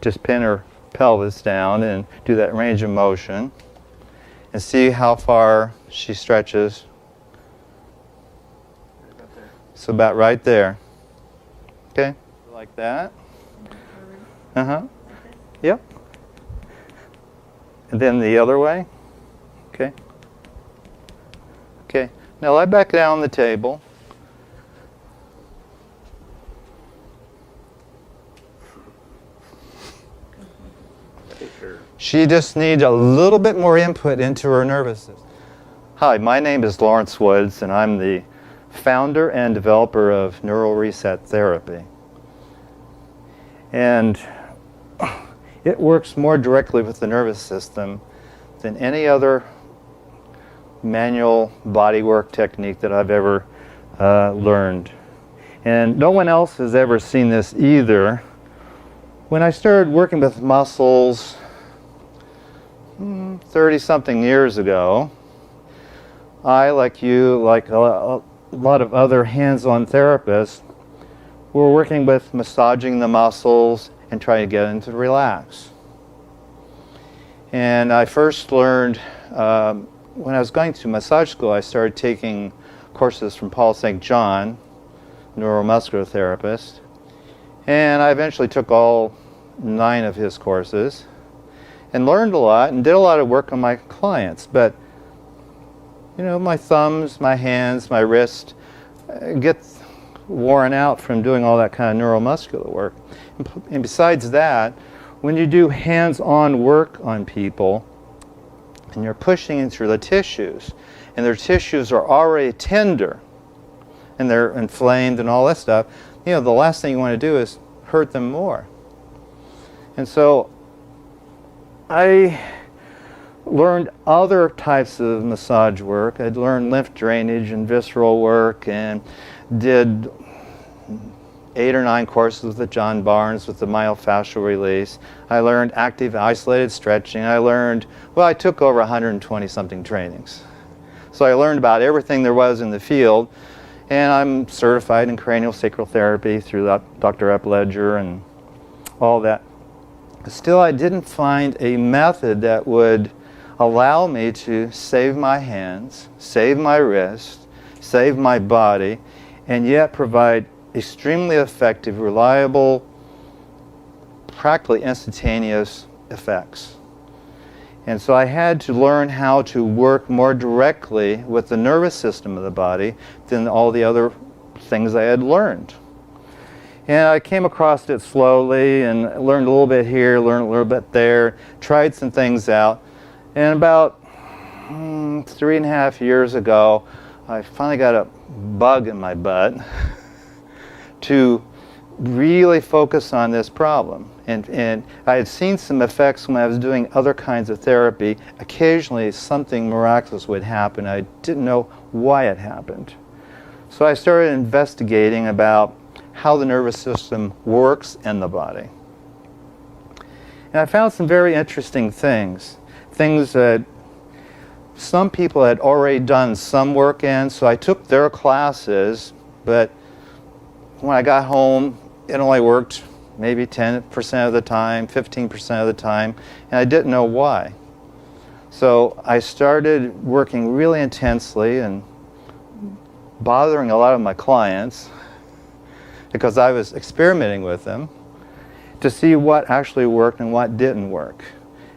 just pin her pelvis down and do that range of motion and see how far she stretches. So about right there. Okay, like that. Uh-huh. Yep. And then the other way. Okay. Okay. Now lie back down on the table. She just needs a little bit more input into her nervous system. Hi, my name is Lawrence Woods, and I'm the founder and developer of Neural Reset Therapy. And it works more directly with the nervous system than any other manual bodywork technique that I've ever learned. And no one else has ever seen this either. When I started working with muscles 30-something years ago, I, like you, like a lot of other hands-on therapists, were working with massaging the muscles and trying to get them to relax. And I first learned, when I was going to massage school, I started taking courses from Paul St. John, neuromuscular therapist, and I eventually took all 9 of his courses and learned a lot and did a lot of work on my clients. But you know, my thumbs, my hands, my wrist get worn out from doing all that kind of neuromuscular work. And besides that, when you do hands-on work on people and you're pushing into the tissues, and their tissues are already tender and they're inflamed and all that stuff, you know, the last thing you want to do is hurt them more. And so I learned other types of massage work. I'd learned lymph drainage and visceral work, and did 8 or 9 courses with John Barnes with the myofascial release. I learned active isolated stretching. I took over 120 something trainings. So I learned about everything there was in the field, and I'm certified in cranial sacral therapy through Dr. Epledger and all that. Still, I didn't find a method that would allow me to save my hands, save my wrist, save my body, and yet provide extremely effective, reliable, practically instantaneous effects. And so I had to learn how to work more directly with the nervous system of the body than all the other things I had learned. And I came across it slowly and learned a little bit here, learned a little bit there, tried some things out. And about 3.5 years ago, I finally got a bug in my butt to really focus on this problem. And I had seen some effects when I was doing other kinds of therapy. Occasionally something miraculous would happen. I didn't know why it happened. So I started investigating about how the nervous system works in the body. And I found some very interesting things that some people had already done some work in, so I took their classes, but when I got home, it only worked maybe 10% of the time, 15% of the time, and I didn't know why. So I started working really intensely and bothering a lot of my clients because I was experimenting with them to see what actually worked and what didn't work.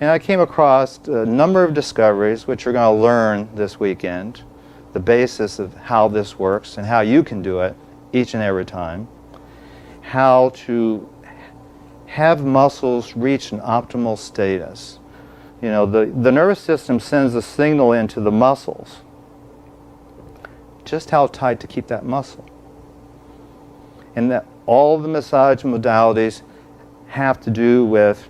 And I came across a number of discoveries which we're going to learn this weekend, the basis of how this works and how you can do it each and every time, how to have muscles reach an optimal status. You know, the nervous system sends a signal into the muscles, just how tight to keep that muscle. And that all the massage modalities have to do with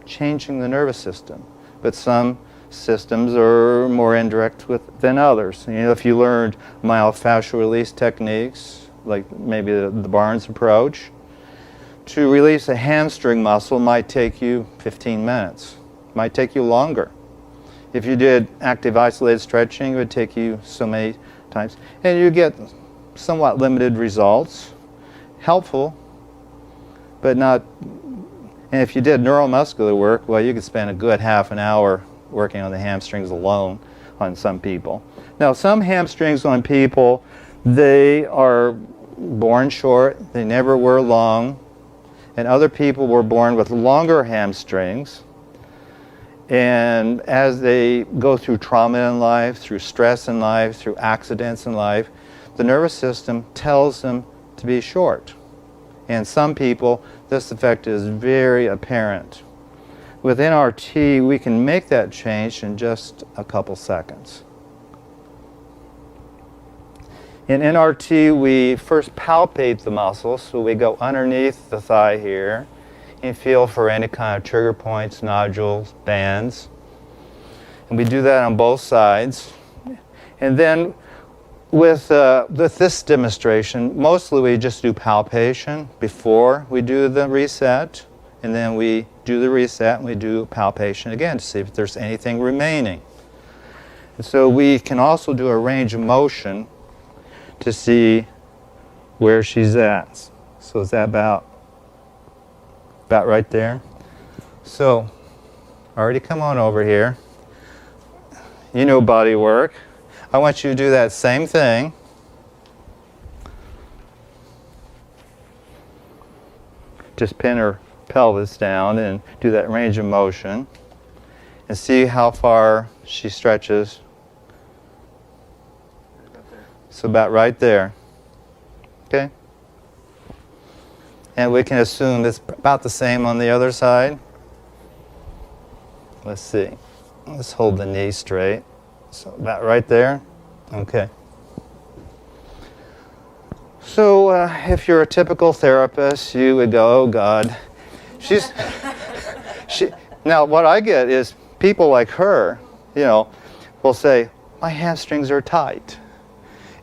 changing the nervous system. But some systems are more indirect than others. You know, if you learned myofascial release techniques, like maybe the Barnes approach, to release a hamstring muscle might take you 15 minutes. Might take you longer. If you did active isolated stretching, it would take you so many times. And you get somewhat limited results. Helpful, but not And if you did neuromuscular work, well, you could spend a good half an hour working on the hamstrings alone on some people. Now, some hamstrings on people, they are born short, they never were long, and other people were born with longer hamstrings. And as they go through trauma in life, through stress in life, through accidents in life, the nervous system tells them to be short. And some people, this effect is very apparent. With NRT, we can make that change in just a couple seconds. In NRT, we first palpate the muscles, so we go underneath the thigh here and feel for any kind of trigger points, nodules, bands. And we do that on both sides. And then with this demonstration, mostly we just do palpation before we do the reset, and then we do the reset and we do palpation again to see if there's anything remaining. And so we can also do a range of motion to see where she's at. So is that about right there? So already come on over here. You know body work. I want you to do that same thing. Just pin her pelvis down and do that range of motion and see how far she stretches. So about right there. Okay? And we can assume it's about the same on the other side. Let's see. Let's hold the knee straight. So about right there. Okay. So if you're a typical therapist, you would go, oh God, now what I get is people like her, you know, will say, my hamstrings are tight.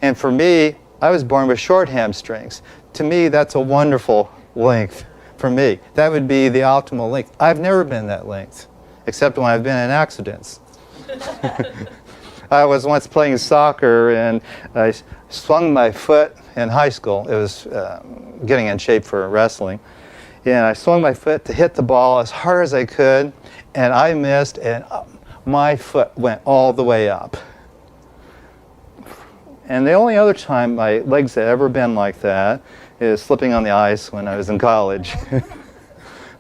And for me, I was born with short hamstrings. To me, that's a wonderful length for me. That would be the optimal length. I've never been that length, except when I've been in accidents. I was once playing soccer and I swung my foot in high school. It was getting in shape for wrestling. And I swung my foot to hit the ball as hard as I could, and I missed, and my foot went all the way up. And the only other time my legs had ever been like that is slipping on the ice when I was in college.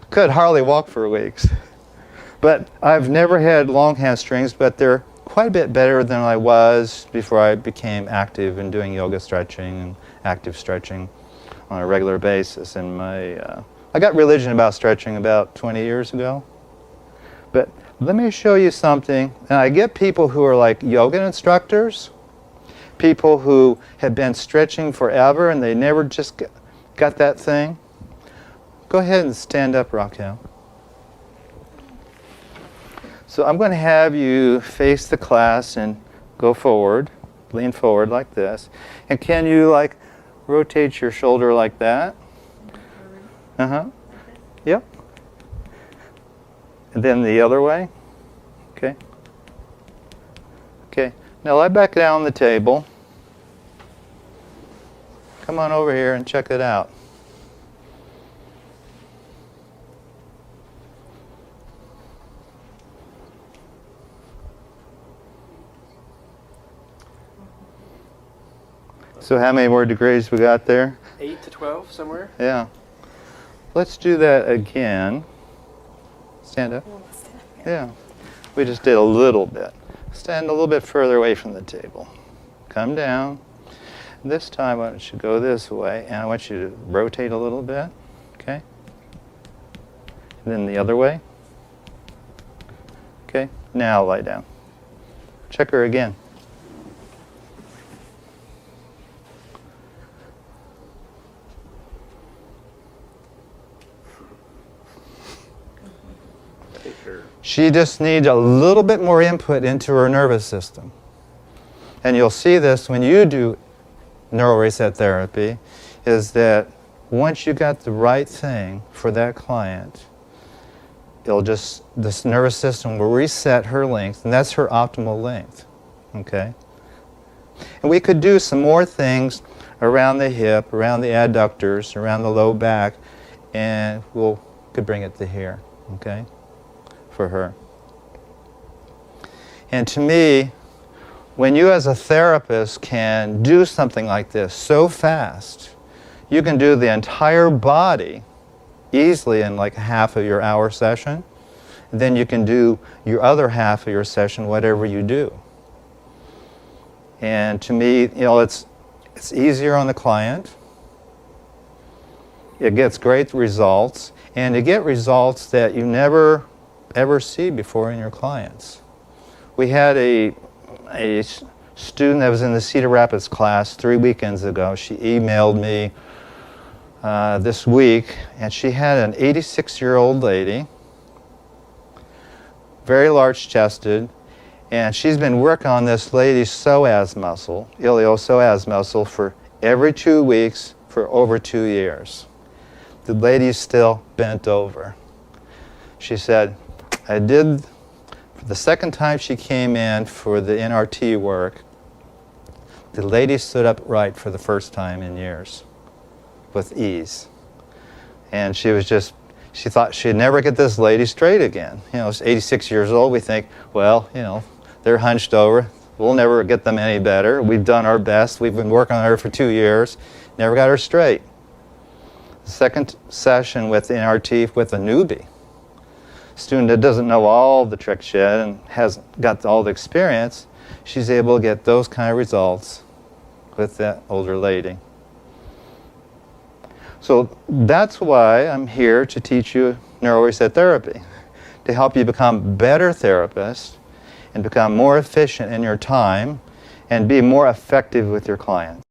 Could hardly walk for weeks. But I've never had long hamstrings, but they're quite a bit better than I was before I became active in doing yoga stretching and active stretching on a regular basis. And I got religion about stretching about 20 years ago. But let me show you something. And I get people who are like yoga instructors, people who have been stretching forever and they never just got that thing. Go ahead and stand up, Raquel. So I'm going to have you face the class and go forward, lean forward like this. And can you like rotate your shoulder like that? Yep. And then the other way. Okay. Okay. Now lie back down on the table. Come on over here and check it out. So how many more degrees we got there? 8 to 12 somewhere. Yeah. Let's do that again. Stand up. Yeah. We just did a little bit. Stand a little bit further away from the table. Come down. This time I want you to go this way, and I want you to rotate a little bit. Okay? And then the other way. Okay? Now lie down. Check her again. She just needs a little bit more input into her nervous system. And you'll see this when you do neural reset therapy, is that once you got the right thing for that client, this nervous system will reset her length, and that's her optimal length. Okay? And we could do some more things around the hip, around the adductors, around the low back, and we'll could bring it to here, okay, for her. And to me, when you as a therapist can do something like this so fast, you can do the entire body easily in like half of your hour session. Then you can do your other half of your session, whatever you do. And to me, you know, it's easier on the client. It gets great results, and you get results that you never ever see before in your clients. We had a student that was in the Cedar Rapids class 3 weekends ago. She emailed me this week, and she had an 86-year-old lady, very large chested, and she's been working on this lady's psoas muscle, iliopsoas muscle, for every 2 weeks for over 2 years. The lady's still bent over. She said, I did, the second time she came in for the NRT work, the lady stood upright for the first time in years with ease. And she was just, she thought she'd never get this lady straight again. You know, she's 86 years old. We think, well, you know, they're hunched over. We'll never get them any better. We've done our best. We've been working on her for 2 years. Never got her straight. The second session with NRT with a newbie, student that doesn't know all the tricks yet and hasn't got all the experience, she's able to get those kind of results with that older lady. So that's why I'm here to teach you neuroreset therapy, to help you become better therapists and become more efficient in your time and be more effective with your clients.